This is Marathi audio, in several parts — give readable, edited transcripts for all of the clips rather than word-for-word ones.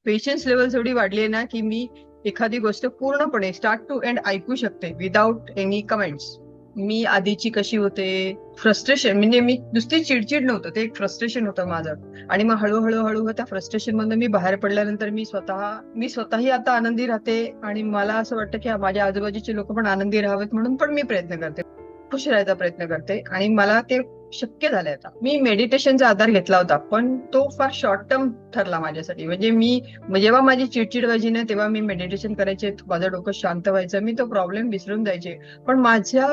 पेशन्स लेवल एवढी वाढली आहे ना, की मी एखादी गोष्ट पूर्णपणे स्टार्ट टू एंड ऐकू शकते विदाउट एनी कमेंट्स. मी आधीची कशी होते, फ्रस्ट्रेशन म्हणजे मी नुसती चिडचिड नव्हतं, ते एक फ्रस्ट्रेशन होतं माझं. आणि मग हळूहळू हळूहळू त्या फ्रस्ट्रेशन मधून मी बाहेर पडल्यानंतर मी स्वतःही आता आनंदी राहते. आणि मला असं वाटतं की माझ्या आजूबाजूचे लोक पण आनंदी राहावेत, म्हणून पण मी प्रयत्न करते, खुश राहायचा प्रयत्न करते. आणि मला ते शक्य झालंय. आता मी मेडिटेशनचा आधार घेतला होता, पण तो फार शॉर्ट टर्म ठरला माझ्यासाठी. म्हणजे जेव्हा माझी चिडचिड व्हायची ना, तेव्हा मी मेडिटेशन करायचे, माझं डोकं शांत व्हायचं, मी तो प्रॉब्लेम विसरून जायचे. पण माझ्या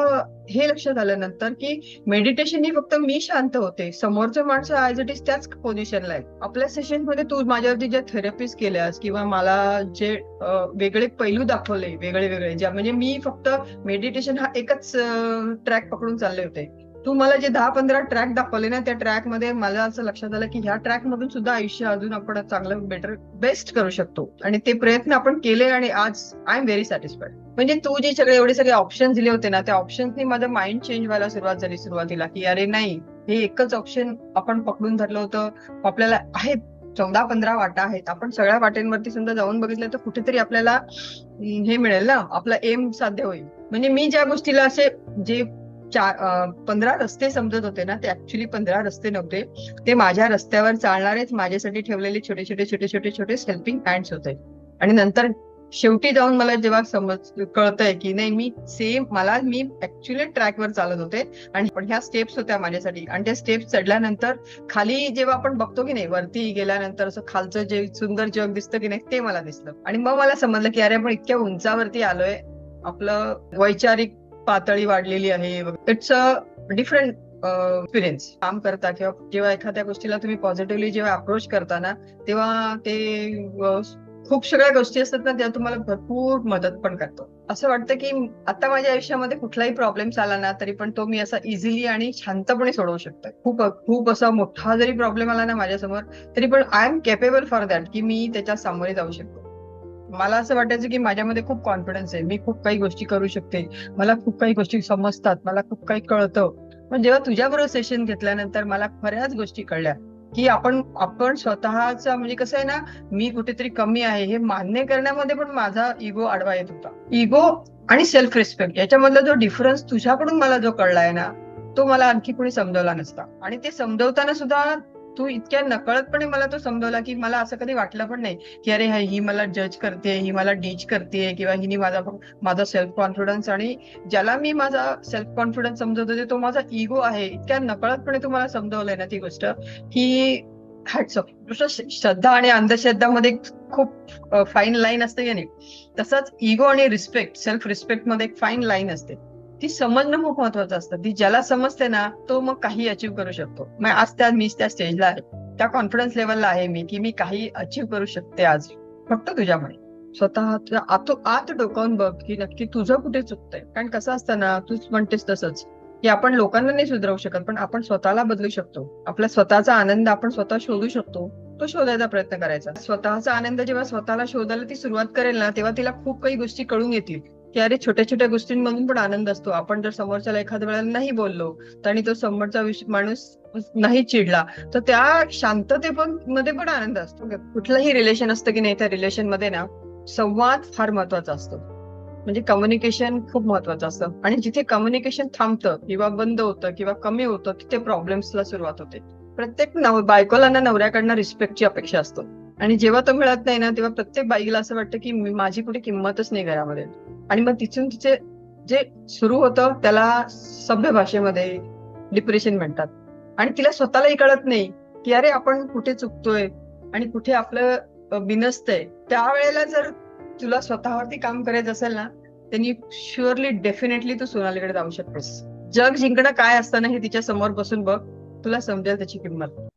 हे लक्षात आल्यानंतर की मेडिटेशन ही फक्त मी शांत होते, समोरचं माणसं ऍज इट इज त्याच पोझिशनला आहे. आपल्या सेशन मध्ये तू माझ्यावरती ज्या थेरपीज केल्यास किंवा मला जे वेगळे पैलू दाखवले, वेगळे वेगळे ज्या, म्हणजे मी फक्त मेडिटेशन हा एकच ट्रॅक पकडून चालले होते. तू मला जे 10-15 ट्रॅक दाखवले ना, त्या ट्रॅक मध्ये मला असं लक्षात आलं की ह्या ट्रॅक मधून सुद्धा आयुष्य अजून आपण चांगलं, बेटर, बेस्ट करू शकतो. आणि ते प्रयत्न आपण केले आणि आज आय एम व्हेरी सॅटिस्फाईड. म्हणजे तू जे एवढे सगळे ऑप्शन दिले होते ना, त्या ऑप्शन्सनी माझं माइंड चेंज व्हायला सुरुवात झाली सुरुवातीला, की अरे नाही, हे एकच ऑप्शन आपण पकडून धरलं होतं. आपल्याला आहेत 14-15 वाटा आहेत, आपण सगळ्या वाटेंवरती समजा जाऊन बघितलं तर कुठेतरी आपल्याला हे मिळेल ना, आपला एम साध्य होईल. म्हणजे मी ज्या गोष्टीला असे जे 15 रस्ते समजत होते ना, ते ऍक्च्युली 15 रस्ते नव्हते. ते माझ्या रस्त्यावर चालणारेच माझ्यासाठी ठेवलेले छोटे छोटे छोटे छोटे छोटे हेल्पिंग हँड्स होते. आणि नंतर शेवटी जाऊन मला जेव्हा कळतंय की नाही, मी ऍक्च्युली ट्रॅकवर चालत होते आणि पण ह्या स्टेप्स होत्या माझ्यासाठी. आणि त्या स्टेप्स चढल्यानंतर खाली जेव्हा आपण बघतो की नाही, वरती गेल्यानंतर असं खालचं जे सुंदर जग दिसतं की नाही, ते मला दिसलं. आणि मग मला समजलं की अरे आपण इतक्या उंचावरती आलोय, आपलं वैचारिक पातळी वाढलेली आहे. It's a different experience. काम करता किंवा जेव्हा एखाद्या गोष्टीला तुम्ही पॉझिटिव्हली जेव्हा अप्रोच करता ना, तेव्हा ते खूप सगळ्या गोष्टी असतात ना, त्या तुम्हाला भरपूर मदत पण करतो. असं वाटतं की आता माझ्या आयुष्यामध्ये कुठलाही प्रॉब्लेम आला ना, तरी पण तो मी असा इझिली आणि शांतपणे सोडवू शकतो. खूप खूप असा मोठा जरी प्रॉब्लेम आला ना माझ्यासमोर, तरी पण I am capable for that, की मी त्याच्या सामोरे जाऊ शकतो. मला असं वाटायचं की माझ्यामध्ये खूप कॉन्फिडन्स आहे, मी खूप काही गोष्टी करू शकते, मला खूप काही गोष्टी समजतात, मला खूप काही कळतं. पण जेव्हा तुझ्याबरोबर सेशन घेतल्यानंतर मला बऱ्याच गोष्टी कळल्या की आपण आपण स्वतःचा, म्हणजे कसं आहे ना, मी कुठेतरी कमी आहे हे मान्य करण्यामध्ये पण माझा इगो आडवा येत होता. इगो आणि सेल्फ रिस्पेक्ट याच्यामधला जो डिफरन्स तुझ्याकडून मला जो कळलाय ना, तो मला आणखी कोणी समजवला नसता. आणि ते समजवताना सुद्धा तू इतक्या नकळतपणे मला तो समजवला की मला असं कधी वाटलं पण नाही की अरे ही मला जज करते, ही मला डीच करते, किंवा हिने माझा सेल्फ कॉन्फिडन्स, आणि ज्याला मी माझा सेल्फ कॉन्फिडन्स समजवत होते तो माझा इगो आहे. इतक्या नकळतपणे तुम्हाला समजवलंय ना ती गोष्ट, ही हॅट्स ऑफ. श्रद्धा आणि अंधश्रद्धामध्ये खूप फाईन लाईन असते की नाही, तसंच इगो आणि रिस्पेक्ट, सेल्फ रिस्पेक्ट मध्ये एक फाईन लाईन असते. ती समजणं खूप महत्वाचं असतं. ती ज्याला समजते ना, तो मग काही अचीव्ह करू शकतो. मग आज मी त्या स्टेजला आहे, त्या कॉन्फिडन्स लेवलला आहे मी, की मी काही अचीव्ह करू शकते आज, फक्त तुझ्यामुळे. स्वतः आत डोकावून बघ की नक्की तुझं कुठे चुकतंय. कारण कसं असतं ना, तूच म्हणतेस तसंच, की आपण लोकांना नाही सुधरवू शकत, पण आपण स्वतःला बदलू शकतो. आपला स्वतःचा आनंद आपण स्वतः शोधू शकतो, तो शोधायचा प्रयत्न करायचा. स्वतःचा आनंद जेव्हा स्वतःला शोधायला ती सुरुवात करेल ना, तेव्हा तिला खूप काही गोष्टी कळून येतील की अरे छोट्या छोट्या गोष्टींमधून पण आनंद असतो. आपण जर समोरच्याला एखाद्या वेळेला नाही बोललो आणि तो समोरचा माणूस नाही चिडला, तर त्या मध्ये पण आनंद असतो. कुठलंही रिलेशन असतं की नाही, त्या रिलेशन मध्ये ना संवाद फार महत्वाचा असतो. म्हणजे कम्युनिकेशन खूप महत्वाचं असतं. आणि जिथे कम्युनिकेशन थांबतं किंवा बंद होतं किंवा कमी होतं, तिथे प्रॉब्लेम्सला सुरुवात होते. प्रत्येक बायकोला ना नवऱ्याकडनं रिस्पेक्टची अपेक्षा असतो. आणि जेव्हा तो मिळत नाही ना, तेव्हा प्रत्येक बाईला असं वाटतं की माझी कुठे किंमतच नाही घरामध्ये. आणि मग तिथून तिचे जे सुरू होतं त्याला सभ्य भाषेमध्ये डिप्रेशन म्हणतात. आणि तिला स्वतःलाही कळत नाही की अरे आपण कुठे चुकतोय आणि कुठे आपलं बिनसतंय. त्यावेळेला जर तुला स्वतःवरती काम करायचं असेल ना, त्यांनी शुअरली, डेफिनेटली तू सोनालीकडे जाऊ शकतेस. जग जिंकणं काय असतं ना, हे तिच्या समोर बसून बघ, तुला समजेल त्याची किंमत.